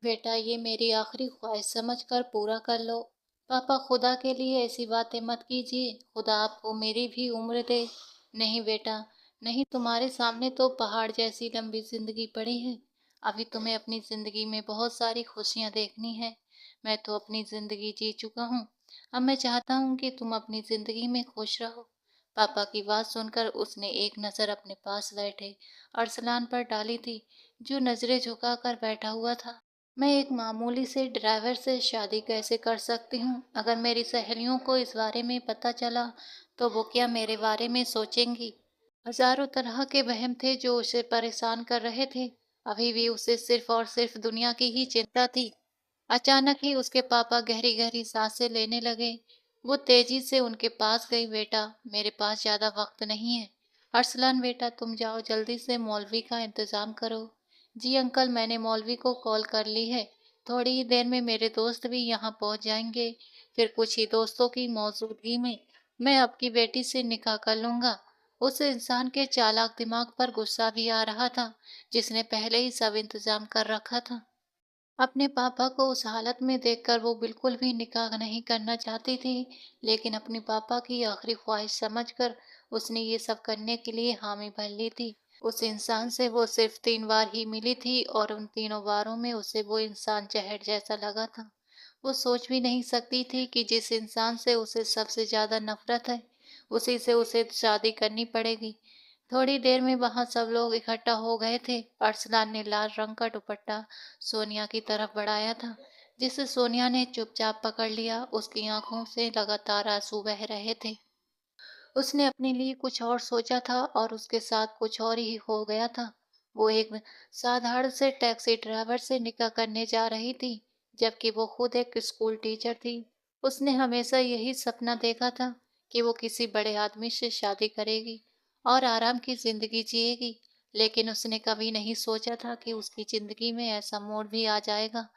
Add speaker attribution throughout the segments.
Speaker 1: बेटा, ये मेरी आखिरी ख्वाहिश समझकर पूरा कर लो। पापा, खुदा के लिए ऐसी बातें मत कीजिए। खुदा आपको मेरी भी उम्र दे। नहीं बेटा, नहीं, तुम्हारे सामने तो पहाड़ जैसी लंबी जिंदगी पड़ी है। अभी तुम्हें अपनी जिंदगी में बहुत सारी खुशियां देखनी है। मैं तो अपनी जिंदगी जी चुका हूँ। अब मैं चाहता हूँ कि तुम अपनी जिंदगी में खुश रहो। पापा की बात सुनकर उसने एक नजर अपने पास बैठे अरसलान पर डाली थी, जो नजरें झुकाकर बैठा हुआ था। मैं एक मामूली से ड्राइवर से शादी कैसे कर सकती हूँ? अगर मेरी सहेलियों को इस बारे में पता चला तो वो क्या मेरे बारे में सोचेंगी? हजारों तरह के वहम थे जो उसे परेशान कर रहे थे। अभी भी उसे सिर्फ और सिर्फ दुनिया की ही चिंता थी। अचानक ही उसके पापा गहरी गहरी सांसें लेने लगे। वो तेजी से उनके पास गई। बेटा, मेरे पास ज्यादा वक्त नहीं है। अरसलान बेटा, तुम जाओ, जल्दी से मौलवी का इंतजाम करो। जी अंकल, मैंने मौलवी को कॉल कर ली है। थोड़ी ही देर में मेरे दोस्त भी यहाँ पहुँच जाएंगे। फिर कुछ ही दोस्तों की मौजूदगी में मैं आपकी बेटी से निकाह कर लूंगा। उस इंसान के चालाक दिमाग पर गुस्सा भी आ रहा था, जिसने पहले ही सब इंतजाम कर रखा था। अपने पापा को उस हालत में देखकर वो बिल्कुल भी निकाह नहीं करना चाहती थी, लेकिन अपने पापा की आखिरी ख्वाहिश समझकर उसने ये सब करने के लिए हामी भर ली थी। उस इंसान से वो सिर्फ 3 बार ही मिली थी और उन तीनों बारों में उसे वो इंसान जहर जैसा लगा था। वो सोच भी नहीं सकती थी कि जिस इंसान से उसे सबसे ज्यादा नफरत है, उसी से उसे शादी करनी पड़ेगी। थोड़ी देर में वहां सब लोग इकट्ठा हो गए थे। अरसलान ने लाल रंग का दुपट्टा सोनिया की तरफ बढ़ाया था, जिसे सोनिया ने चुपचाप पकड़ लिया। उसकी आंखों से लगातार आंसू बह रहे थे। उसने अपने लिए कुछ और सोचा था और उसके साथ कुछ और ही हो गया था। वो एक साधारण से टैक्सी ड्राइवर से निकाह करने जा रही थी, जबकि वो खुद एक स्कूल टीचर थी। उसने हमेशा यही सपना देखा था कि वो किसी बड़े आदमी से शादी करेगी और आराम की जिंदगी जिएगी। लेकिन उसने कभी नहीं सोचा था कि उसकी जिंदगी में ऐसा मोड़ भी आ जाएगा,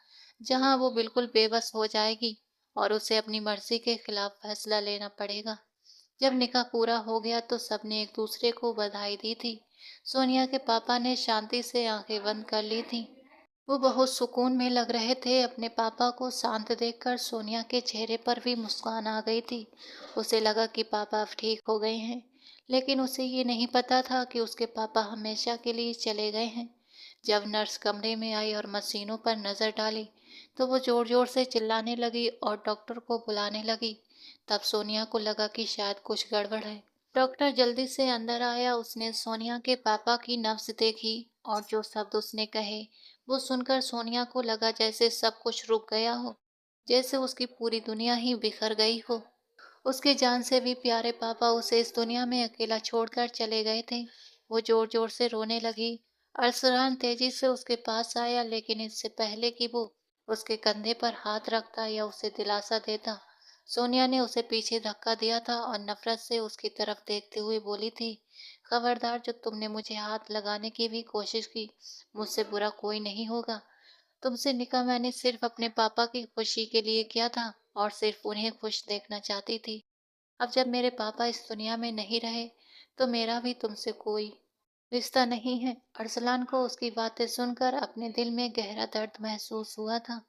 Speaker 1: जहां वो बिल्कुल बेबस हो जाएगी और उसे अपनी मर्जी के खिलाफ फैसला लेना पड़ेगा। जब निकाह पूरा हो गया तो सबने एक दूसरे को बधाई दी थी। सोनिया के पापा ने शांति से आंखें बंद कर ली थीं। वो बहुत सुकून में लग रहे थे। अपने पापा को शांत देखकर सोनिया के चेहरे पर भी मुस्कान आ गई थी। उसे लगा कि पापा अब ठीक हो गए हैं, लेकिन उसे ये नहीं पता था कि उसके पापा हमेशा के लिए चले गए हैं। जब नर्स कमरे में आई और मशीनों पर नजर डाली, तो वो जोर जोर से चिल्लाने लगी और डॉक्टर को बुलाने लगी। तब सोनिया को लगा कि शायद कुछ गड़बड़ है। डॉक्टर जल्दी से अंदर आया। उसने सोनिया के पापा की नब्ज देखी और जो शब्द उसने कहे, वो सुनकर सोनिया को लगा जैसे सब कुछ रुक गया हो, जैसे उसकी पूरी दुनिया ही बिखर गई हो। उसके जान से भी प्यारे पापा उसे इस दुनिया में अकेला छोड़कर चले गए थे। वो जोर जोर से रोने लगी। अरसलान तेजी से उसके पास आया, लेकिन इससे पहले कि वो उसके कंधे पर हाथ रखता या उसे दिलासा देता, सोनिया ने उसे पीछे धक्का दिया था और नफरत से उसकी तरफ देखते हुए बोली थी, खबरदार, जो तुमने मुझे हाथ लगाने की भी कोशिश की, मुझसे बुरा कोई नहीं होगा। तुमसे निकाह मैंने सिर्फ अपने पापा की खुशी के लिए किया था और सिर्फ उन्हें खुश देखना चाहती थी। अब जब मेरे पापा इस दुनिया में नहीं रहे, तो मेरा भी तुमसे कोई रिश्ता नहीं है। अरसलान को उसकी बातें सुनकर अपने दिल में गहरा दर्द महसूस हुआ था।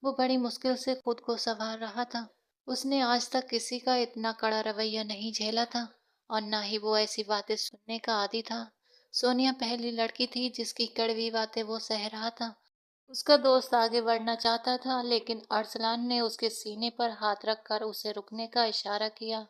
Speaker 1: वो बड़ी मुश्किल से खुद को संभाल रहा था। उसने आज तक किसी का इतना कड़ा रवैया नहीं झेला था और ना ही वो ऐसी बातें सुनने का आदी था। सोनिया पहली लड़की थी जिसकी कड़वी बातें वो सह रहा था। उसका दोस्त आगे बढ़ना चाहता था, लेकिन अरसलान ने उसके सीने पर हाथ रखकर उसे रुकने का इशारा किया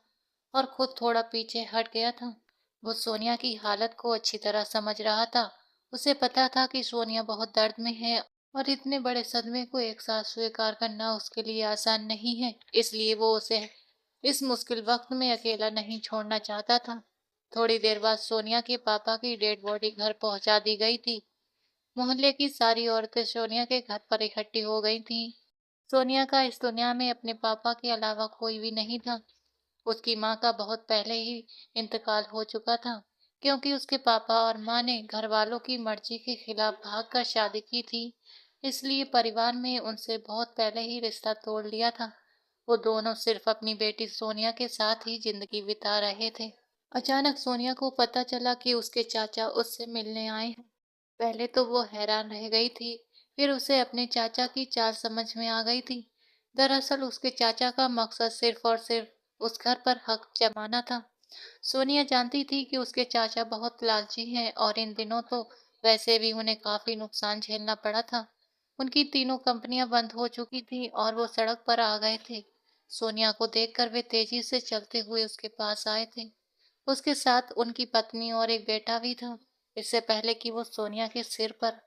Speaker 1: और खुद थोड़ा पीछे हट गया था। वो सोनिया की हालत को अच्छी तरह समझ रहा था। उसे पता था कि सोनिया बहुत दर्द में है और इतने बड़े सदमे को एक साथ स्वीकार करना उसके लिए आसान नहीं है। इसलिए वो उसे इस मुश्किल वक्त में अकेला नहीं छोड़ना चाहता था। थोड़ी देर बाद सोनिया के पापा की डेड बॉडी घर पहुंचा दी गई थी। मोहल्ले की सारी औरतें सोनिया के घर पर इकट्ठी हो गई थीं। सोनिया का इस दुनिया में अपने पापा के अलावा कोई भी नहीं था। उसकी माँ का बहुत पहले ही इंतकाल हो चुका था, क्योंकि उसके पापा और माँ ने घर वालों की मर्जी के खिलाफ भागकर शादी की थी। इसलिए परिवार में उनसे बहुत पहले ही रिश्ता तोड़ लिया था। वो दोनों सिर्फ अपनी बेटी सोनिया के साथ ही जिंदगी बिता रहे थे। अचानक सोनिया को पता चला कि उसके चाचा उससे मिलने आए हैं। पहले तो वो हैरान रह गई थी, फिर उसे अपने चाचा की चाल समझ में आ गई थी। दरअसल उसके चाचा का मकसद सिर्फ और सिर्फ उस घर पर हक जमाना था। सोनिया जानती थी कि उसके चाचा बहुत लालची हैं और इन दिनों तो वैसे भी उन्हें काफी नुकसान झेलना पड़ा था। उनकी तीनों कंपनियां बंद हो चुकी थी और वो सड़क पर आ गए थे। सोनिया को देखकर वे तेजी से चलते हुए उसके पास आए थे। उसके साथ उनकी पत्नी और एक बेटा भी था। इससे पहले कि वो सोनिया के सिर पर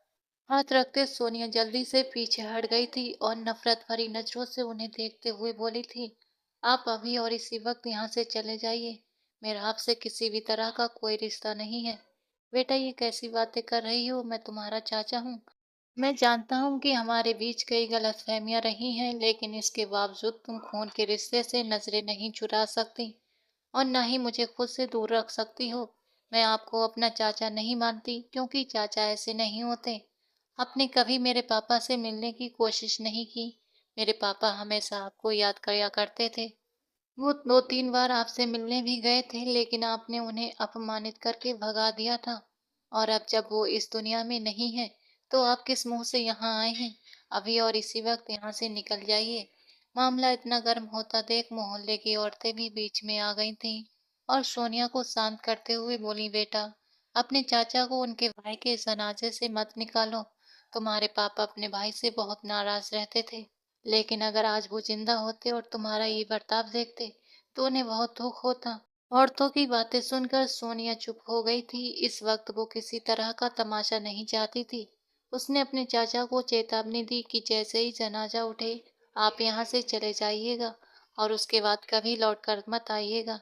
Speaker 1: हाथ रखते सोनिया जल्दी से पीछे हट गई थी और नफरत भरी नजरों से उन्हें देखते हुए बोली थी, आप अभी और इसी वक्त यहाँ से चले जाइए। मेरा आपसे किसी भी तरह का कोई रिश्ता नहीं है। बेटा, ये कैसी बातें कर रही हो? मैं तुम्हारा चाचा हूँ। मैं जानता हूँ कि हमारे बीच कई गलतफहमियां रही हैं, लेकिन इसके बावजूद तुम खून के रिश्ते से नजरें नहीं चुरा सकती और न ही मुझे खुद से दूर रख सकती हो। मैं आपको अपना चाचा नहीं मानती, क्योंकि चाचा ऐसे नहीं होते। आपने कभी मेरे पापा से मिलने की कोशिश नहीं की। मेरे पापा हमेशा आपको याद किया करते थे। वो 2-3 बार आपसे मिलने भी गए थे, लेकिन आपने उन्हें अपमानित करके भगा दिया था। और अब जब वो इस दुनिया में नहीं है, तो आप किस मुंह से यहाँ आए हैं? अभी और इसी वक्त यहाँ से निकल जाइए। मामला इतना गर्म होता देख मोहल्ले की औरतें भी बीच में आ गई थीं और सोनिया को शांत करते हुए बोली, बेटा, अपने चाचा को उनके भाई के जनाजे से मत निकालो। तुम्हारे पापा अपने भाई से बहुत नाराज रहते थे, लेकिन अगर आज वो जिंदा होते और तुम्हारा ये बर्ताव देखते, तो उन्हें बहुत दुख होता। औरतों की बातें सुनकर सोनिया चुप हो गई थी। इस वक्त वो किसी तरह का तमाशा नहीं चाहती थी। उसने अपने चाचा को चेतावनी दी कि जैसे ही जनाजा उठे, आप यहाँ से चले जाइएगा और उसके बाद कभी लौट कर मत आइएगा।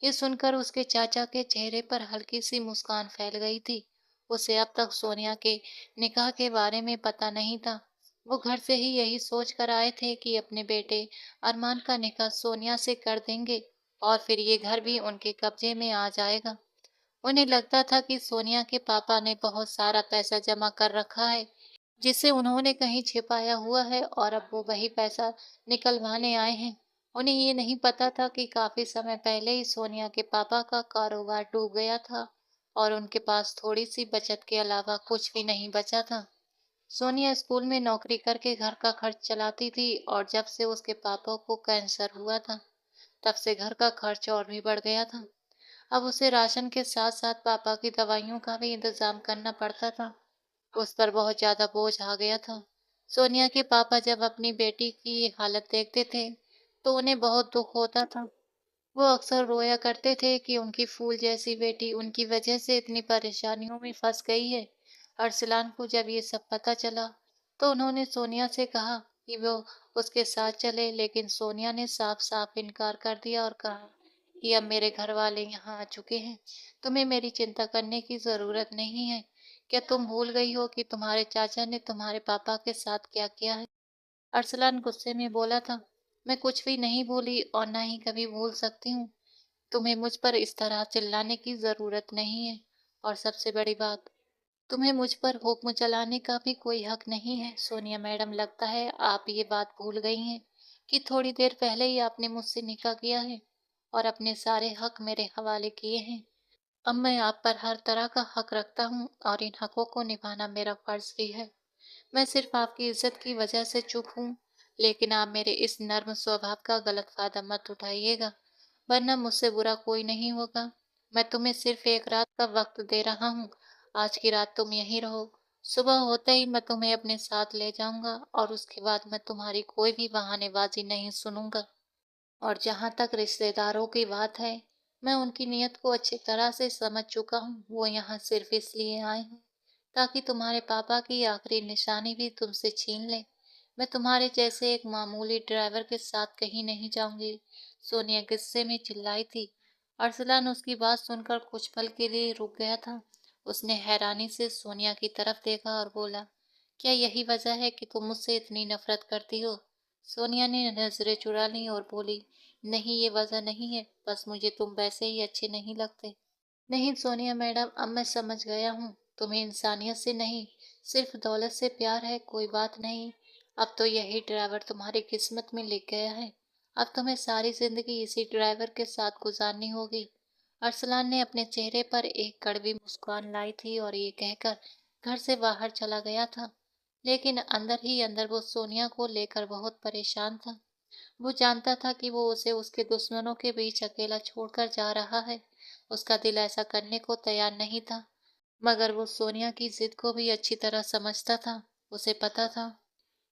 Speaker 1: ये सुनकर उसके चाचा के चेहरे पर हल्की सी मुस्कान फैल गई थी। उसे अब तक सोनिया के निकाह के बारे में पता नहीं था। वो घर से ही यही सोच कर आए थे कि अपने बेटे अरमान का निकाह सोनिया से कर देंगे और फिर ये घर भी उनके कब्जे में आ जाएगा। उन्हें लगता था कि सोनिया के पापा ने बहुत सारा पैसा जमा कर रखा है, जिसे उन्होंने कहीं छिपाया हुआ है और अब वो वही पैसा निकलवाने आए हैं। उन्हें ये नहीं पता था कि काफी समय पहले ही सोनिया के पापा का कारोबार डूब गया था और उनके पास थोड़ी सी बचत के अलावा कुछ भी नहीं बचा था। सोनिया स्कूल में नौकरी करके घर का खर्च चलाती थी और जब से उसके पापा को कैंसर हुआ था, तब से घर का खर्च और भी बढ़ गया था। अब उसे राशन के साथ साथ पापा की दवाइयों का भी इंतजाम करना पड़ता था। उस पर बहुत ज्यादा बोझ आ गया था। सोनिया के पापा जब अपनी बेटी की ये हालत देखते थे, तो उन्हें बहुत दुख होता था। वो अक्सर रोया करते थे कि उनकी फूल जैसी बेटी उनकी वजह से इतनी परेशानियों में फंस गई है। अरसलान को जब ये सब पता चला, तो उन्होंने सोनिया से कहा कि वो उसके साथ चले, लेकिन सोनिया ने साफ साफ इनकार कर दिया और कहा कि अब मेरे घर वाले यहाँ आ चुके हैं, तुम्हें मेरी चिंता करने की जरूरत नहीं है। क्या तुम भूल गई हो कि तुम्हारे चाचा ने तुम्हारे पापा के साथ क्या किया है? अरसलान गुस्से में बोला था, मैं कुछ भी नहीं भूली और ना ही कभी भूल सकती हूँ। तुम्हें मुझ पर इस तरह चिल्लाने की जरूरत नहीं है। और सबसे बड़ी बात, तुम्हें मुझ पर हुक्म चलाने का भी कोई हक नहीं है। सोनिया मैडम, लगता है आप ये बात भूल गई हैं कि थोड़ी देर पहले ही आपने मुझसे निकाह किया है और अपने सारे हक मेरे हवाले किए हैं। अब मैं आप पर हर तरह का हक रखता हूँ और इन हकों को निभाना मेरा फर्ज भी है। मैं सिर्फ आपकी इज्जत की वजह से चुप हूँ, लेकिन आप मेरे इस नर्म स्वभाव का गलत फायदा मत उठाइएगा, वरना मुझसे बुरा कोई नहीं होगा। मैं तुम्हें सिर्फ एक रात का वक्त दे रहा हूँ। आज की रात तुम यहीं रहो। सुबह होते ही मैं तुम्हें अपने साथ ले जाऊंगा और उसके बाद मैं तुम्हारी कोई भी बहानेबाजी नहीं सुनूंगा। और जहाँ तक रिश्तेदारों की बात है, मैं उनकी नीयत को अच्छी तरह से समझ चुका हूँ। वो यहाँ सिर्फ इसलिए आए हैं ताकि तुम्हारे पापा की आखिरी निशानी भी तुमसे छीन ले। मैं तुम्हारे जैसे एक मामूली ड्राइवर के साथ कहीं नहीं जाऊंगी। सोनिया गुस्से में चिल्लाई थी। अरसलान उसकी बात सुनकर कुछ पल के लिए रुक गया था। उसने हैरानी से सोनिया की तरफ देखा और बोला, क्या यही वजह है कि तुम मुझसे इतनी नफरत करती हो? सोनिया ने नजरें चुरा ली और बोली, नहीं, ये वजह नहीं है, बस मुझे तुम वैसे ही अच्छे नहीं लगते। नहीं सोनिया मैडम, अब मैं समझ गया हूँ। तुम्हें इंसानियत से नहीं, सिर्फ दौलत से प्यार है। कोई बात नहीं, अब तो यही ड्राइवर तुम्हारी किस्मत में लिख गया है। अब तुम्हें सारी जिंदगी इसी ड्राइवर के साथ गुजारनी होगी। अरसलान ने अपने चेहरे पर एक कड़वी मुस्कान लाई थी और ये कहकर घर से बाहर चला गया था। लेकिन अंदर ही अंदर वो सोनिया को लेकर बहुत परेशान था। वो जानता था कि वो उसे उसके दुश्मनों के बीच अकेला छोड़कर जा रहा है। उसका दिल ऐसा करने को तैयार नहीं था, मगर वो सोनिया की जिद को भी अच्छी तरह समझता था। उसे पता था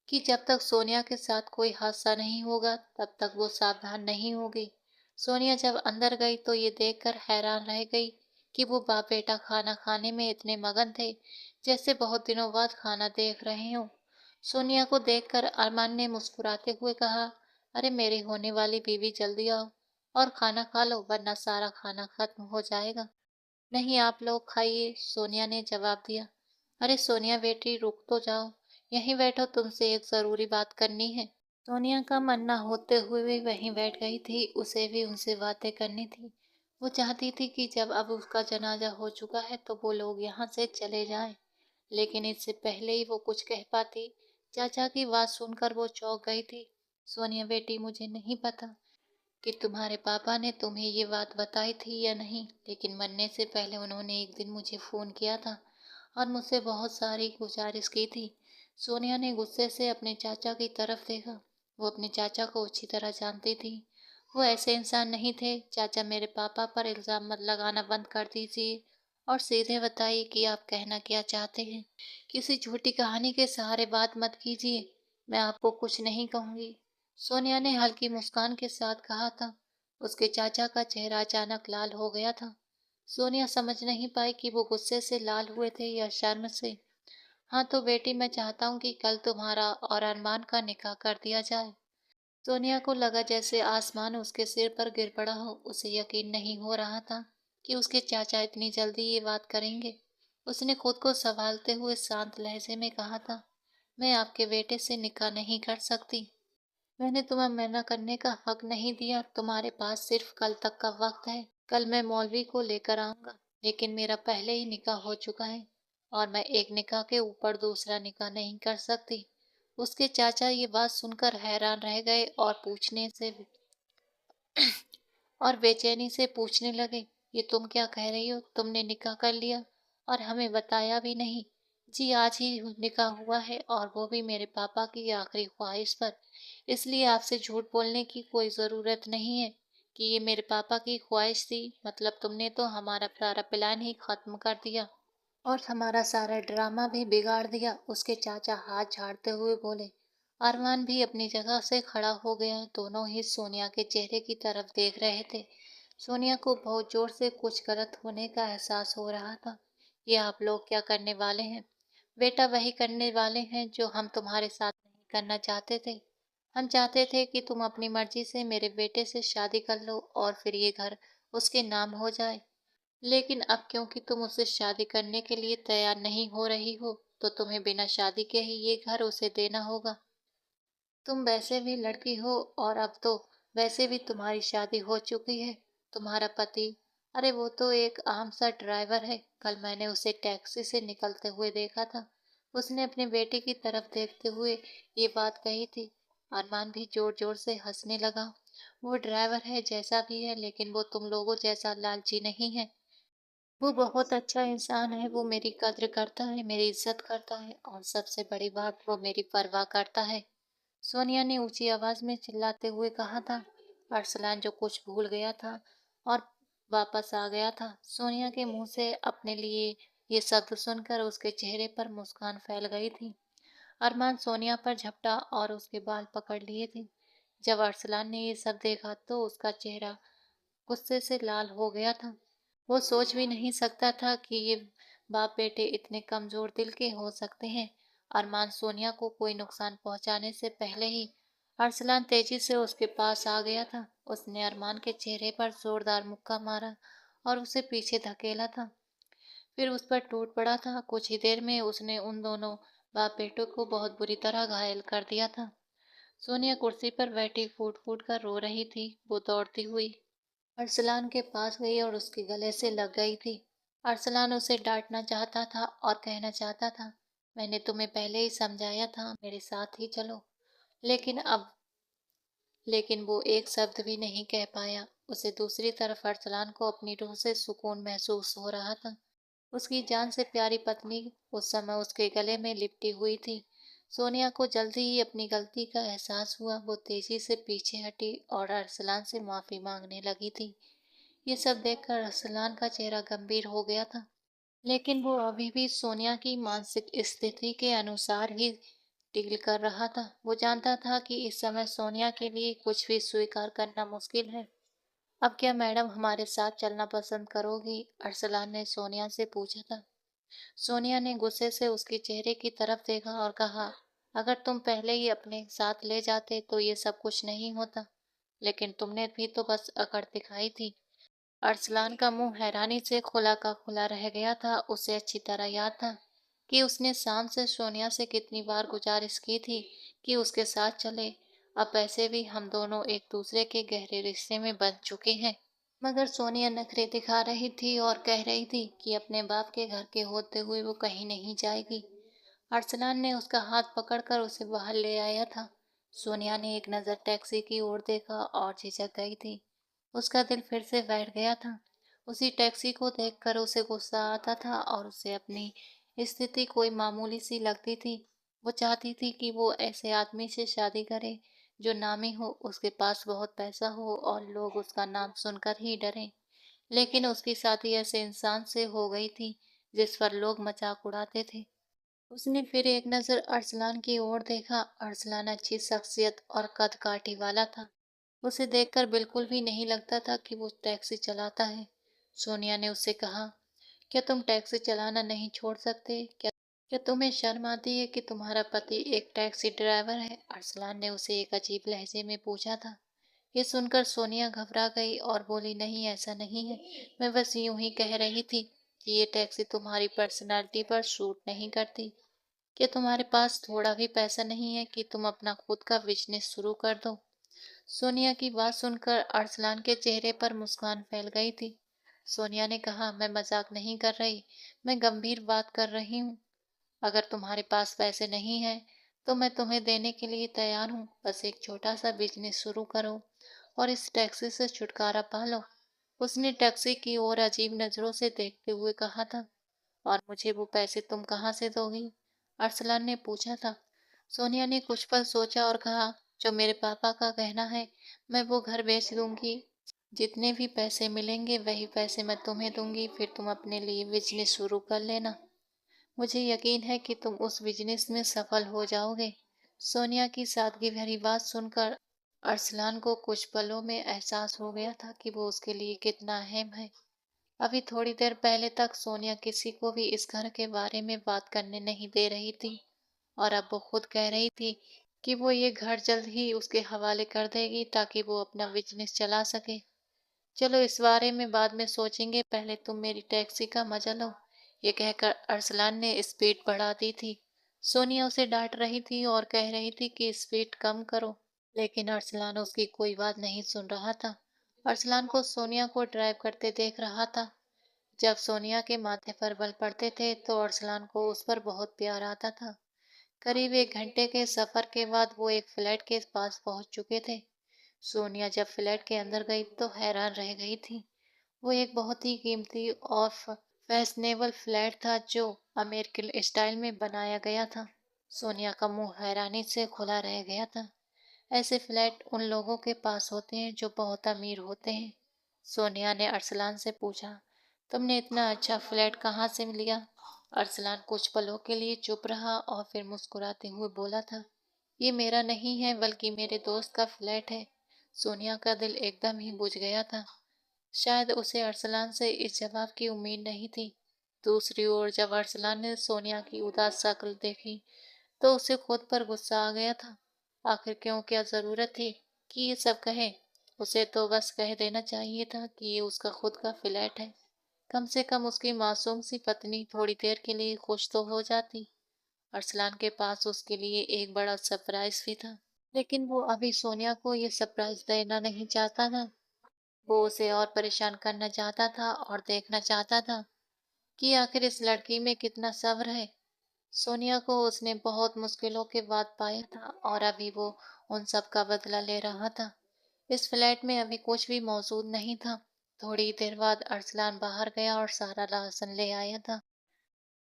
Speaker 1: कि जब तक सोनिया के साथ कोई हादसा नहीं होगा, तब तक वो सावधान नहीं होगी। सोनिया जब अंदर गई तो ये देखकर हैरान रह गई कि वो बाप बेटा खाना खाने में इतने मगन थे, जैसे बहुत दिनों बाद खाना देख रहे हों। सोनिया को देखकर अरमान ने मुस्कुराते हुए कहा, अरे मेरी होने वाली बीवी, जल्दी आओ और खाना खा लो, वरना सारा खाना खत्म हो जाएगा। नहीं, आप लोग खाइए, सोनिया ने जवाब दिया। अरे सोनिया बेटी, रुक तो जाओ, यहीं बैठो, तुमसे एक जरूरी बात करनी है। सोनिया का मन न होते हुए भी वहीं बैठ गई थी। उसे भी उनसे बातें करनी थी। वो चाहती थी कि जब अब उसका जनाजा हो चुका है तो वो लोग यहाँ से चले जाएं। लेकिन इससे पहले ही वो कुछ कह पाती, चाचा की बात सुनकर वो चौंक गई थी। सोनिया बेटी, मुझे नहीं पता कि तुम्हारे पापा ने तुम्हें ये बात बताई थी या नहीं, लेकिन मरने से पहले उन्होंने एक दिन मुझे फोन किया था और मुझसे बहुत सारी गुजारिश की थी। सोनिया ने गुस्से से अपने चाचा की तरफ देखा। वो अपने चाचा को अच्छी तरह जानती थी। वो ऐसे इंसान नहीं थे। चाचा, मेरे पापा पर इल्जाम मत लगाना बंद कर दीजिए और सीधे बताइए कि आप कहना क्या चाहते हैं। किसी झूठी कहानी के सहारे बात मत कीजिए। मैं आपको कुछ नहीं कहूंगी, सोनिया ने हल्की मुस्कान के साथ कहा था। उसके चाचा का चेहरा अचानक लाल हो गया था। सोनिया समझ नहीं पाई कि वो गुस्से से लाल हुए थे या शर्म से। हाँ तो बेटी, मैं चाहता हूँ कि कल तुम्हारा और अरमान का निकाह कर दिया जाए। सोनिया को लगा जैसे आसमान उसके सिर पर गिर पड़ा हो। उसे यकीन नहीं हो रहा था कि उसके चाचा इतनी जल्दी ये बात करेंगे। उसने खुद को संभालते हुए शांत लहजे में कहा था, मैं आपके बेटे से निकाह नहीं कर सकती। मैंने तुम्हें मना करने का हक नहीं दिया। तुम्हारे पास सिर्फ कल तक का वक्त है। कल मैं मौलवी को लेकर आऊंगा, लेकिन मेरा पहले ही निकाह हो चुका है और मैं एक निकाह के ऊपर दूसरा निकाह नहीं कर सकती। उसके चाचा ये बात सुनकर हैरान रह गए और पूछने से और बेचैनी से पूछने लगे, ये तुम क्या कह रही हो? तुमने निकाह कर लिया और हमें बताया भी नहीं? जी, आज ही निकाह हुआ है, और वो भी मेरे पापा की आखिरी ख्वाहिश पर। इसलिए आपसे झूठ बोलने की कोई ज़रूरत नहीं है कि ये मेरे पापा की ख्वाहिश थी। मतलब तुमने तो हमारा सारा प्लान ही खत्म कर दिया और हमारा सारा ड्रामा भी बिगाड़ दिया। उसके चाचा हाथ झाड़ते हुए बोले। अरमान भी अपनी जगह से खड़ा हो गया। दोनों ही सोनिया के चेहरे की तरफ देख रहे थे। सोनिया को बहुत जोर से कुछ गलत होने का एहसास हो रहा था। ये आप लोग क्या करने वाले हैं? बेटा, वही करने वाले हैं जो हम तुम्हारे साथ नहीं करना चाहते थे। हम चाहते थे कि तुम अपनी मर्जी से मेरे बेटे से शादी कर लो और फिर ये घर उसके नाम हो जाए। लेकिन अब क्योंकि तुम उससे शादी करने के लिए तैयार नहीं हो रही हो, तो तुम्हें बिना शादी के ही ये घर उसे देना होगा। तुम वैसे भी लड़की हो और अब तो वैसे भी तुम्हारी शादी हो चुकी है। तुम्हारा पति, अरे वो तो एक आम सा ड्राइवर है। कल मैंने उसे टैक्सी से निकलते हुए देखा था। उसने अपने बेटे की तरफ देखते हुए ये बात कही थी। अरमान भी जोर जोर से हंसने लगा। वो ड्राइवर है जैसा भी है, लेकिन वो तुम लोगों जैसा लालची नहीं है। वो बहुत अच्छा इंसान है। वो मेरी कद्र करता है, मेरी इज्जत करता है और सबसे बड़ी बात, वो मेरी परवाह करता है। सोनिया ने ऊंची आवाज में चिल्लाते हुए कहा था। अरसलान जो कुछ भूल गया था और वापस आ गया था। सोनिया के मुंह से अपने लिए ये शब्द सुनकर उसके चेहरे पर मुस्कान फैल गई थी। अरमान सोनिया पर झपटा और उसके बाल पकड़ लिए थे। जब अरसलान ने ये सब देखा तो उसका चेहरा गुस्से से लाल हो गया था। वो सोच भी नहीं सकता था कि ये बाप बेटे इतने कमजोर दिल के हो सकते हैं। अरमान सोनिया को कोई नुकसान पहुंचाने से पहले ही अरसलान तेजी से उसके पास आ गया था। उसने अरमान के चेहरे पर जोरदार मुक्का मारा और उसे पीछे धकेला था। फिर उस पर टूट पड़ा था। कुछ ही देर में उसने उन दोनों बाप बेटों को बहुत बुरी तरह घायल कर दिया था। सोनिया कुर्सी पर बैठी फूट फूट कर रो रही थी। वो दौड़ती हुई अरसलान के पास गई और उसके गले से लग गई थी। अरसलान उसे डांटना चाहता था और कहना चाहता था, मैंने तुम्हें पहले ही समझाया था, मेरे साथ ही चलो। लेकिन वो एक शब्द भी नहीं कह पाया। उसे दूसरी तरफ अरसलान को अपनी रूह से सुकून महसूस हो रहा था। उसकी जान से प्यारी पत्नी उस समय उसके गले में लिपटी हुई थी। सोनिया को जल्दी ही अपनी गलती का एहसास हुआ। वो तेजी से पीछे हटी और अरसलान से माफी मांगने लगी थी। ये सब देखकर अरसलान का चेहरा गंभीर हो गया था, लेकिन वो अभी भी सोनिया की मानसिक स्थिति के अनुसार ही डील कर रहा था। वो जानता था कि इस समय सोनिया के लिए कुछ भी स्वीकार करना मुश्किल है। अब क्या मैडम हमारे साथ चलना पसंद करोगी? अरसलान ने सोनिया से पूछा था। सोनिया ने गुस्से से उसके चेहरे की तरफ देखा और कहा, अगर तुम पहले ही अपने साथ ले जाते तो ये सब कुछ नहीं होता, लेकिन तुमने भी तो बस अकड़ दिखाई थी। अरसलान का मुंह हैरानी से खुला का खुला रह गया था। उसे अच्छी तरह याद था कि उसने शाम से सोनिया से कितनी बार गुजारिश की थी कि उसके साथ चले। अब वैसे भी हम दोनों एक दूसरे के गहरे रिश्ते में बंध चुके हैं। मगर सोनिया नखरे दिखा रही थी और कह रही थी कि अपने बाप के घर के होते हुए वो कहीं नहीं जाएगी। अरसलान ने उसका हाथ पकड़कर उसे बाहर ले आया था। सोनिया ने एक नज़र टैक्सी की ओर देखा और झिझक गई थी। उसका दिल फिर से बैठ गया था। उसी टैक्सी को देखकर उसे गुस्सा आता था और उसे अपनी स्थिति कोई मामूली सी लगती थी। वो चाहती थी कि वो ऐसे आदमी से शादी करे जो नामी हो, उसके पास बहुत पैसा हो और लोग उसका नाम सुनकर ही डरें। लेकिन उसकी शादी ऐसे इंसान से हो गई थी जिस पर लोग मजाक उड़ाते थे। उसने फिर एक नज़र अरसलान की ओर देखा। अरसलान अच्छी शख्सियत और कद काठी वाला था। उसे देखकर बिल्कुल भी नहीं लगता था कि वो टैक्सी चलाता है। सोनिया ने उससे कहा, क्या तुम टैक्सी चलाना नहीं छोड़ सकते? क्या तुम्हें शर्म आती है कि तुम्हारा पति एक टैक्सी ड्राइवर है? अरसलान ने उसे एक अजीब लहजे में पूछा था। ये सुनकर सोनिया घबरा गई और बोली, नहीं ऐसा नहीं है, मैं बस यूं ही कह रही थी कि ये टैक्सी तुम्हारी पर्सनालिटी पर सूट नहीं करती। क्या तुम्हारे पास थोड़ा भी पैसा नहीं है कि तुम अपना खुद का बिजनेस शुरू कर दो? सोनिया की बात सुनकर अरसलान के चेहरे पर मुस्कान फैल गई थी। सोनिया ने कहा, मैं मजाक नहीं कर रही, मैं गंभीर बात कर रही हूँ। अगर तुम्हारे पास पैसे नहीं हैं तो मैं तुम्हें देने के लिए तैयार हूँ। बस एक छोटा सा बिजनेस शुरू करो और इस टैक्सी से छुटकारा पा लो। उसने टैक्सी की ओर अजीब नजरों से देखते हुए कहा था। और मुझे वो पैसे तुम कहाँ से दोगी? अरसलान ने पूछा था। सोनिया ने कुछ पल सोचा और कहा, जो मेरे पापा का कहना है, मैं वो घर बेच दूंगी। जितने भी पैसे मिलेंगे वही पैसे मैं तुम्हें दूंगी, फिर तुम अपने लिए बिजनेस शुरू कर लेना। मुझे यकीन है कि तुम उस बिजनेस में सफल हो जाओगे। सोनिया की सादगी भरी बात सुनकर अरसलान को कुछ पलों में एहसास हो गया था कि वो उसके लिए कितना अहम है। अभी थोड़ी देर पहले तक सोनिया किसी को भी इस घर के बारे में बात करने नहीं दे रही थी, और अब वो खुद कह रही थी कि वो ये घर जल्द ही उसके हवाले कर देगी ताकि वो अपना बिजनेस चला सके। चलो इस बारे में बाद में सोचेंगे, पहले तुम मेरी टैक्सी का मजा लो। ये कहकर अरसलान ने स्पीड बढ़ा दी थी। सोनिया उसे डांट रही थी और कह रही थी कि स्पीड कम करो, लेकिन अरसलान उसकी कोई बात नहीं सुन रहा था। अरसलान को सोनिया को ड्राइव करते देख रहा था। जब सोनिया के माथे पर बल पड़ते थे तो अरसलान को उस पर बहुत प्यार आता था। करीब 1 घंटे के सफर के बाद वो एक फ्लैट के पास पहुंच चुके थे। सोनिया जब फ्लैट के अंदर गई तो हैरान रह गई थी। वो एक बहुत ही कीमती और फैशनेबल फ्लैट था जो अमेरिकन स्टाइल में बनाया गया था। सोनिया का मुंह हैरानी से खुला रह गया था। ऐसे फ्लैट उन लोगों के पास होते हैं जो बहुत अमीर होते हैं। सोनिया ने अरसलान से पूछा, तुमने इतना अच्छा फ्लैट कहाँ से लिया? अरसलान कुछ पलों के लिए चुप रहा और फिर मुस्कुराते हुए बोला था, ये मेरा नहीं है बल्कि मेरे दोस्त का फ्लैट है। सोनिया का दिल एकदम ही बुझ गया था। शायद उसे अरसलान से इस जवाब की उम्मीद नहीं थी। दूसरी ओर जब अरसलान ने सोनिया की उदास शक्ल देखी तो उसे खुद पर गुस्सा आ गया था। आखिर क्यों, क्या जरूरत थी कि ये सब कहे? उसे तो बस कह देना चाहिए था कि ये उसका खुद का फ्लैट है। कम से कम उसकी मासूम सी पत्नी थोड़ी देर के लिए खुश तो हो जाती। अरसलान के पास उसके लिए एक बड़ा सरप्राइज भी था, लेकिन वो अभी सोनिया को ये सरप्राइज देना नहीं चाहता था। वो उसे और परेशान करना चाहता था और देखना चाहता था कि आखिर इस लड़की में कितना सब्र है। सोनिया को उसने बहुत मुश्किलों के बाद पाया था और अभी वो उन सब का बदला ले रहा था। इस फ्लैट में अभी कुछ भी मौजूद नहीं था। थोड़ी देर बाद अरसलान बाहर गया और सारा राशन ले आया था।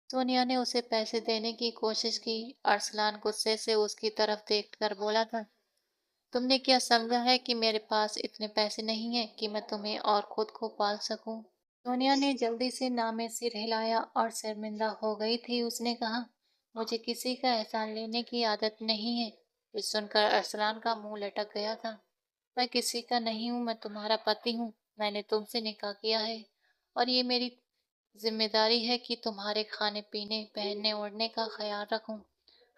Speaker 1: सोनिया ने उसे पैसे देने की कोशिश की। अरसलान गुस्से से उसकी तरफ देखकर बोला था, तुमने क्या समझा है कि मेरे पास इतने पैसे नहीं हैं कि मैं तुम्हें और खुद को पाल सकूं? सोनिया ने जल्दी से ना में सिर हिलाया और शर्मिंदा हो गई थी। उसने कहा, मुझे किसी का एहसान लेने की आदत नहीं है। ये सुनकर अरसलान का मुंह लटक गया था। मैं किसी का नहीं हूँ, मैं तुम्हारा पति हूँ। मैंने तुमसे निकाह किया है और ये मेरी जिम्मेदारी है कि तुम्हारे खाने पीने, पहनने ओढ़ने का ख्याल रखूं।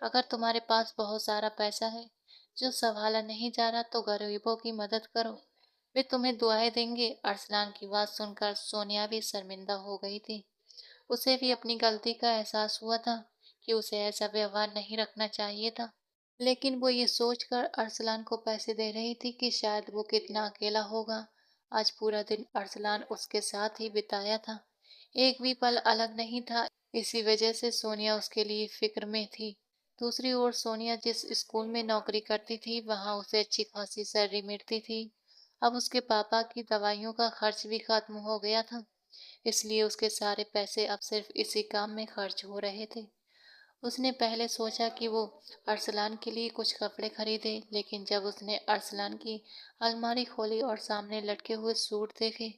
Speaker 1: अगर तुम्हारे पास बहुत सारा पैसा है जो संभाला नहीं जा रहा तो गरीबों की मदद करो, वे तुम्हें दुआएं देंगे। अरसलान की बात सुनकर सोनिया भी शर्मिंदा हो गई थी। उसे भी अपनी गलती का एहसास हुआ था कि उसे ऐसा व्यवहार नहीं रखना चाहिए था। लेकिन वो ये सोचकर अरसलान को पैसे दे रही थी कि शायद वो कितना अकेला होगा। आज पूरा दिन अरसलान उसके साथ ही बिताया था, एक भी पल अलग नहीं था। इसी वजह से सोनिया उसके लिए फिक्र में थी। दूसरी ओर सोनिया जिस स्कूल में नौकरी करती थी वहां उसे अच्छी खासी सैलरी मिलती थी। अब उसके पापा की दवाइयों का खर्च भी खत्म हो गया था, इसलिए उसके सारे पैसे अब सिर्फ इसी काम में खर्च हो रहे थे। उसने पहले सोचा कि वो अरसलान के लिए कुछ कपड़े खरीदे, लेकिन जब उसने अरसलान की अलमारी खोली और सामने लटके हुए सूट देखे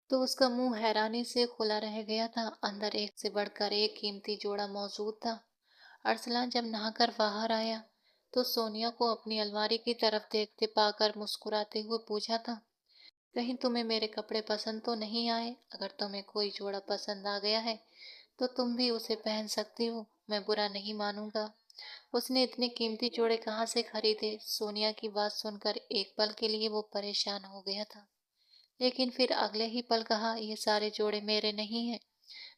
Speaker 1: तो उसका मुंह हैरानी से खुला रह गया था। अंदर एक से बढ़कर एक कीमती जोड़ा मौजूद था। अरसलान जब नहाकर बाहर आया तो सोनिया को अपनी अलमारी की तरफ देखते पाकर मुस्कुराते हुए पूछा था, कहीं तुम्हें मेरे कपड़े पसंद तो नहीं आए? अगर तुम्हें कोई जोड़ा पसंद आ गया है तो तुम भी उसे पहन सकती हो, मैं बुरा नहीं मानूंगा। उसने इतने कीमती जोड़े कहाँ से खरीदे? सोनिया की बात सुनकर एक पल के लिए वो परेशान हो गया था, लेकिन फिर अगले ही पल कहा, ये सारे जोड़े मेरे नहीं हैं।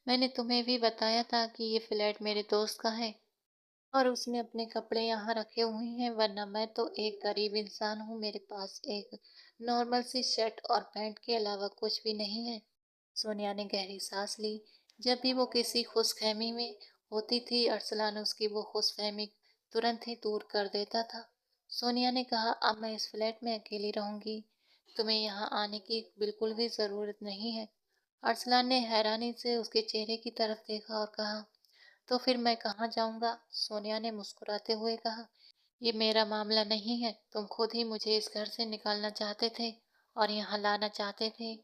Speaker 1: मैंने तुम्हें भी बताया था कि ये फ्लैट मेरे दोस्त का है और उसने अपने कपड़े यहाँ रखे हुए हैं, वरना मैं तो एक गरीब इंसान हूँ, मेरे पास एक नॉर्मल सी शर्ट और पैंट के अलावा कुछ भी नहीं है। सोनिया ने गहरी सांस ली। जब भी वो किसी खुशफहमी में होती थी अरसलान उसकी वो खुशफहमी तुरंत ही दूर कर देता था। सोनिया ने कहा, अब मैं इस फ्लैट में अकेली रहूंगी, तुम्हें यहाँ आने की बिल्कुल भी जरूरत नहीं है। अरसलान ने हैरानी से उसके चेहरे की तरफ देखा और कहा, तो फिर मैं कहाँ जाऊंगा? सोनिया ने मुस्कुराते हुए कहा, ये मेरा मामला नहीं है, तुम खुद ही मुझे इस घर से निकालना चाहते थे और यहाँ लाना चाहते थे।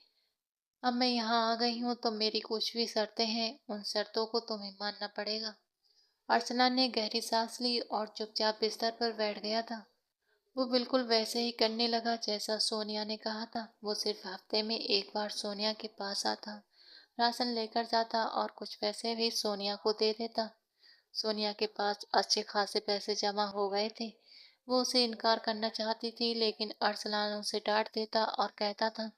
Speaker 1: अब मैं यहाँ आ गई हूँ तो मेरी कुछ भी शर्तें हैं, उन शर्तों को तुम्हें मानना पड़ेगा। अरसलान ने गहरी सांस ली और चुपचाप बिस्तर पर बैठ गया था। वो बिल्कुल वैसे ही करने लगा जैसा सोनिया ने कहा था। वो सिर्फ हफ्ते में एक बार सोनिया के पास आता, राशन लेकर जाता और कुछ पैसे भी सोनिया को दे देता। सोनिया के पास अच्छे खासे पैसे जमा हो गए थे। वो उसे इनकार करना चाहती थी, लेकिन अरसलान उसे डांट देता और कहता था,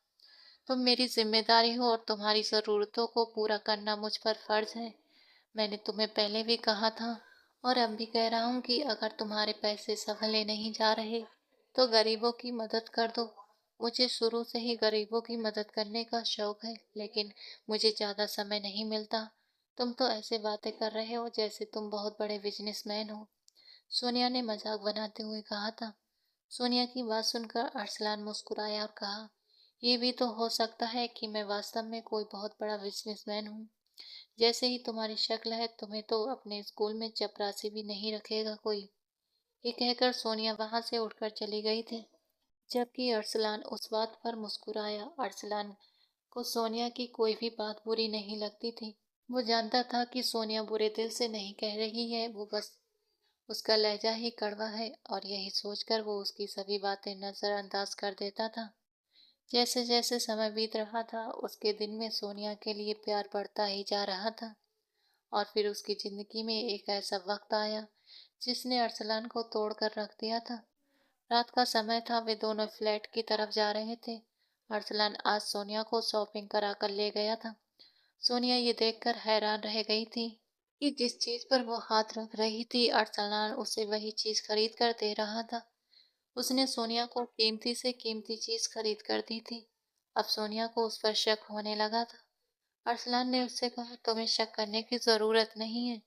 Speaker 1: तुम मेरी जिम्मेदारी हो और तुम्हारी ज़रूरतों को पूरा करना मुझ पर फर्ज है। मैंने तुम्हें पहले भी कहा था और अब भी कह रहा हूँ कि अगर तुम्हारे पैसे संभले नहीं जा रहे तो गरीबों की मदद कर दो। मुझे शुरू से ही गरीबों की मदद करने का शौक है, लेकिन मुझे ज़्यादा समय नहीं मिलता। तुम तो ऐसे बातें कर रहे हो जैसे तुम बहुत बड़े बिजनेसमैन हो, सोनिया ने मजाक बनाते हुए कहा था। सोनिया की बात सुनकर अरसलान मुस्कुराया और कहा, ये भी तो हो सकता है कि मैं वास्तव में कोई बहुत बड़ा बिजनेसमैन हूँ। जैसे ही तुम्हारी शक्ल है तुम्हें तो अपने स्कूल में चपरासी भी नहीं रखेगा कोई। ये कहकर सोनिया वहां से उठकर चली गई थी, जबकि अरसलान उस बात पर मुस्कुराया। अरसलान को सोनिया की कोई भी बात बुरी नहीं लगती थी। वो जानता था कि सोनिया बुरे दिल से नहीं कह रही है, वो बस उसका लहजा ही कड़वा है, और यही सोचकर वो उसकी सभी बातें नजरअंदाज कर देता था। जैसे जैसे समय बीत रहा था उसके दिन में सोनिया के लिए प्यार बढ़ता ही जा रहा था। और फिर उसकी जिंदगी में एक ऐसा वक्त आया जिसने अरसलान को तोड़ कर रख दिया था। रात का समय था, वे दोनों फ्लैट की तरफ जा रहे थे। अरसलान आज सोनिया को शॉपिंग करा कर ले गया था। सोनिया ये देखकर हैरान रह गई थी कि जिस चीज पर वो हाथ रख रही थी अरसलान उसे वही चीज खरीद कर दे रहा था। उसने सोनिया को कीमती से कीमती चीज खरीद कर दी थी। अब सोनिया को उस पर शक होने लगा था। अरसलान ने उससे कहा, तुम्हें शक करने की जरूरत नहीं है।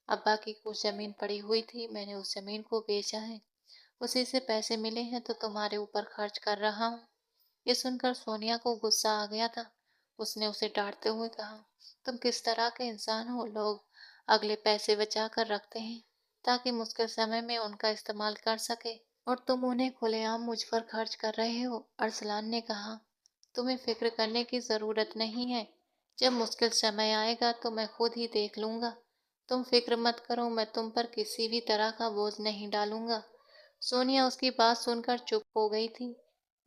Speaker 1: अब्बा की कुछ जमीन पड़ी हुई थी, मैंने उस जमीन को बेचा है, उसी से पैसे मिले हैं तो तुम्हारे ऊपर खर्च कर रहा हूँ। ये सुनकर सोनिया को गुस्सा आ गया था। उसने उसे डांटते हुए कहा, तुम किस तरह के इंसान हो? लोग अगले पैसे बचा कर रखते हैं ताकि मुश्किल समय में उनका इस्तेमाल कर सके, और तुम उन्हें खुलेआम मुझ पर खर्च कर रहे हो। अरसलान ने कहा, तुम्हें फिक्र करने की जरूरत नहीं है। जब मुश्किल समय आएगा तो मैं खुद ही देख लूंगा। तुम फिक्र मत करो, मैं तुम पर किसी भी तरह का बोझ नहीं डालूंगा। सोनिया उसकी बात सुनकर चुप हो गई थी।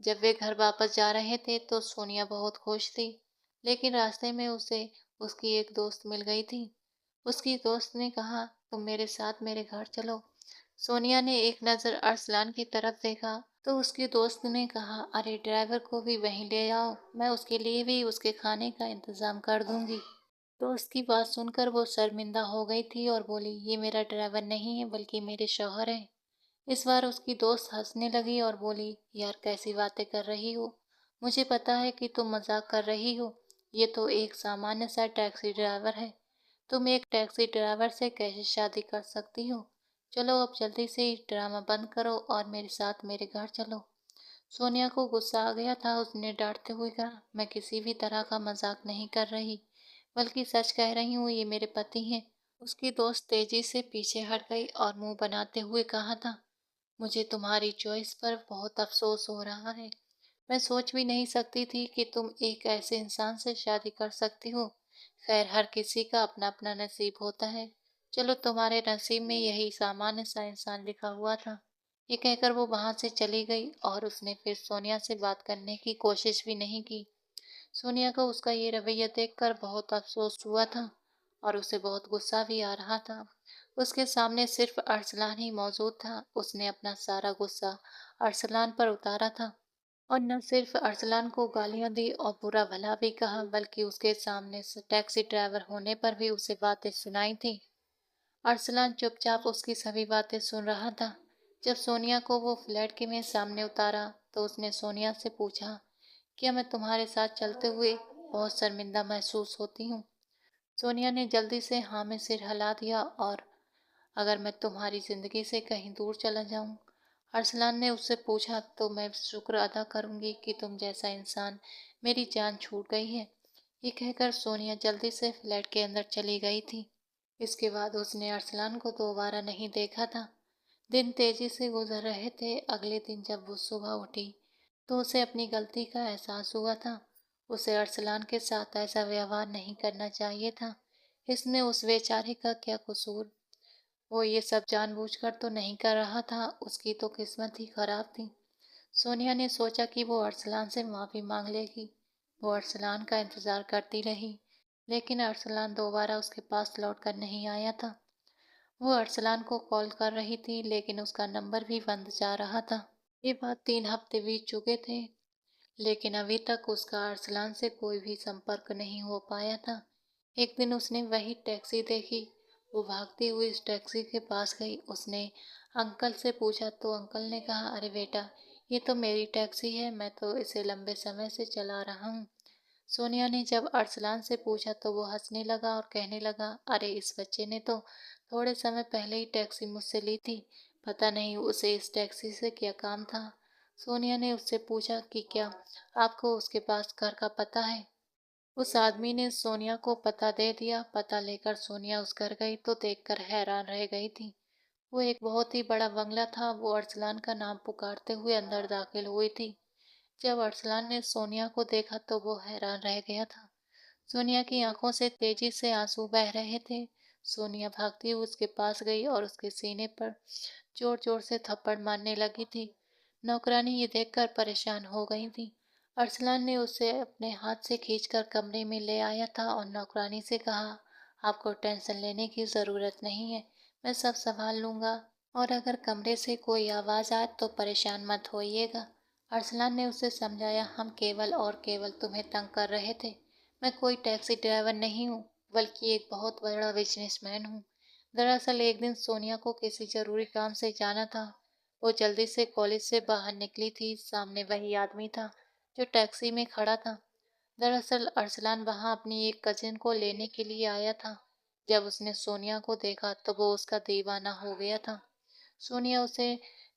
Speaker 1: जब वे घर वापस जा रहे थे तो सोनिया बहुत खुश थी, लेकिन रास्ते में उसे उसकी एक दोस्त मिल गई थी। उसकी दोस्त ने कहा, तुम मेरे साथ मेरे घर चलो। सोनिया ने एक नज़र अरसलान की तरफ देखा तो उसकी दोस्त ने कहा, अरे ड्राइवर को भी वहीं ले आओ, मैं उसके लिए भी उसके खाने का इंतजाम कर दूंगी। तो उसकी बात सुनकर वो शर्मिंदा हो गई थी और बोली, ये मेरा ड्राइवर नहीं है बल्कि मेरे शौहर हैं। इस बार उसकी दोस्त हंसने लगी और बोली, यार कैसी बातें कर रही हो, मुझे पता है कि तुम मजाक कर रही हो। ये तो एक सामान्य सा टैक्सी ड्राइवर है। तुम एक टैक्सी ड्राइवर से कैसे शादी कर सकती हो। चलो अब जल्दी से ड्रामा बंद करो और मेरे साथ मेरे घर चलो। सोनिया को गुस्सा आ गया था। उसने डांटते हुए कहा, मैं किसी भी तरह का मजाक नहीं कर रही, बल्कि सच कह रही हूँ, ये मेरे पति हैं। उसकी दोस्त तेजी से पीछे हट गई और मुंह बनाते हुए कहा था, मुझे तुम्हारी चॉइस पर बहुत अफसोस हो रहा है। मैं सोच भी नहीं सकती थी कि तुम एक ऐसे इंसान से शादी कर सकती हो। खैर, हर किसी का अपना अपना नसीब होता है। चलो, तुम्हारे नसीब में यही सामान्य सा इंसान लिखा हुआ था। ये कहकर वो वहां से चली गई और उसने फिर सोनिया से बात करने की कोशिश भी नहीं की। सोनिया को उसका ये रवैया देखकर बहुत अफसोस हुआ था और उसे बहुत गुस्सा भी आ रहा था। उसके सामने सिर्फ अरसलान ही मौजूद था। उसने अपना सारा गुस्सा अरसलान पर उतारा था और न सिर्फ अरसलान को गालियां दी और बुरा भला भी कहा, बल्कि उसके सामने से टैक्सी ड्राइवर होने पर भी उसे बातें सुनाई थी। अरसलान चुपचाप उसकी सभी बातें सुन रहा था। जब सोनिया को वो फ्लैट के में सामने उतारा तो उसने सोनिया से पूछा, क्या मैं तुम्हारे साथ चलते हुए बहुत शर्मिंदा महसूस होती हूँ। सोनिया ने जल्दी से हाँ में सिर हिला दिया। और अगर मैं तुम्हारी जिंदगी से कहीं दूर चला जाऊं, अरसलान ने उससे पूछा, तो मैं शुक्र अदा करूंगी कि तुम जैसा इंसान मेरी जान छूट गई है। ये कहकर सोनिया जल्दी से फ्लैट के अंदर चली गई थी। इसके बाद उसने अरसलान को दोबारा नहीं देखा था। दिन तेजी से गुजर रहे थे। अगले दिन जब वो सुबह उठी तो उसे अपनी गलती का एहसास हुआ था। उसे अरसलान के साथ ऐसा व्यवहार नहीं करना चाहिए था। इसमें उस बेचारे का क्या कसूर। वो ये सब जानबूझकर तो नहीं कर रहा था, उसकी तो किस्मत ही खराब थी। सोनिया ने सोचा कि वो अरसलान से माफी मांग लेगी। वो अरसलान का इंतजार करती रही, लेकिन अरसलान दोबारा उसके पास लौट कर नहीं आया था। वो अरसलान को कॉल कर रही थी, लेकिन उसका नंबर भी बंद जा रहा था। ये बात 3 हफ्ते बीत चुके थे, लेकिन अभी तक उसका अरसलान से कोई भी संपर्क नहीं हो पाया था। एक दिन उसने वही टैक्सी देखी। वो भागती हुई इस टैक्सी के पास गई। उसने अंकल से पूछा तो अंकल ने कहा, अरे बेटा, ये तो मेरी टैक्सी है, मैं तो इसे लंबे समय से चला रहा हूँ। सोनिया ने जब अरसलान से पूछा तो वो हंसने लगा और कहने लगा, अरे इस बच्चे ने तो थोड़े समय पहले ही टैक्सी मुझसे ली थी, पता नहीं उसे इस टैक्सी से क्या काम था। सोनिया ने उससे पूछा कि क्या आपको उसके पास घर का पता है। उस आदमी ने सोनिया को पता दे दिया। पता लेकर सोनिया उस घर गई तो देखकर हैरान रह गई थी। वो एक बहुत ही बड़ा बंगला था। वो अरसलान का नाम पुकारते हुए अंदर दाखिल हुई थी। जब अरसलान ने सोनिया को देखा तो वो हैरान रह गया था। सोनिया की आंखों से तेजी से आंसू बह रहे थे। सोनिया भागती हुई उसके पास गई और उसके सीने पर जोर जोर से थप्पड़ मारने लगी थी। नौकरानी ये देखकर परेशान हो गई थी। अरसलान ने उसे अपने हाथ से खींचकर कमरे में ले आया था और नौकरानी से कहा, आपको टेंशन लेने की ज़रूरत नहीं है, मैं सब संभाल लूंगा, और अगर कमरे से कोई आवाज़ आए तो परेशान मत होइएगा। अरसलान ने उसे समझाया, हम केवल और केवल तुम्हें तंग कर रहे थे। मैं कोई टैक्सी ड्राइवर नहीं हूँ, बल्कि एक बहुत बड़ा बिजनेसमैन हूँ। दरअसल एक दिन सोनिया को किसी जरूरी काम से जाना था। वो जल्दी से कॉलेज से बाहर निकली थी। सामने वही आदमी था जो टैक्सी में खड़ा था। दरअसल अरसलान वहां अपनी एक कजिन को लेने के लिए आया था। जब उसने सोनिया को देखा तो वो उसका दीवाना हो गया था। सोनिया उसे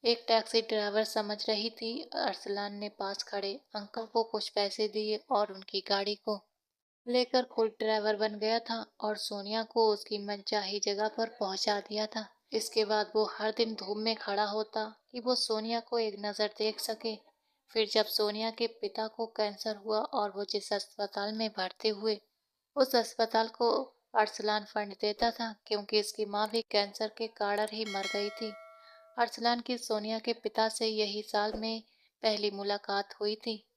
Speaker 1: एक टैक्सी ड्राइवर समझ रही थी। अरसलान ने पास खड़े अंकल को कुछ पैसे दिए और उनकी गाड़ी को लेकर खुद ड्राइवर बन गया था और सोनिया को उसकी मनचाही जगह पर पहुंचा दिया था। इसके बाद वो हर दिन धूप में खड़ा होता कि वो सोनिया को एक नज़र देख सके। फिर जब सोनिया के पिता को कैंसर हुआ और वो जिस अस्पताल में भर्ती हुए, उस अस्पताल को अरसलान फंड देता था क्योंकि इसकी माँ भी कैंसर के कारण ही मर गई थी। अरसलान की सोनिया के पिता से यही साल में पहली मुलाकात हुई थी।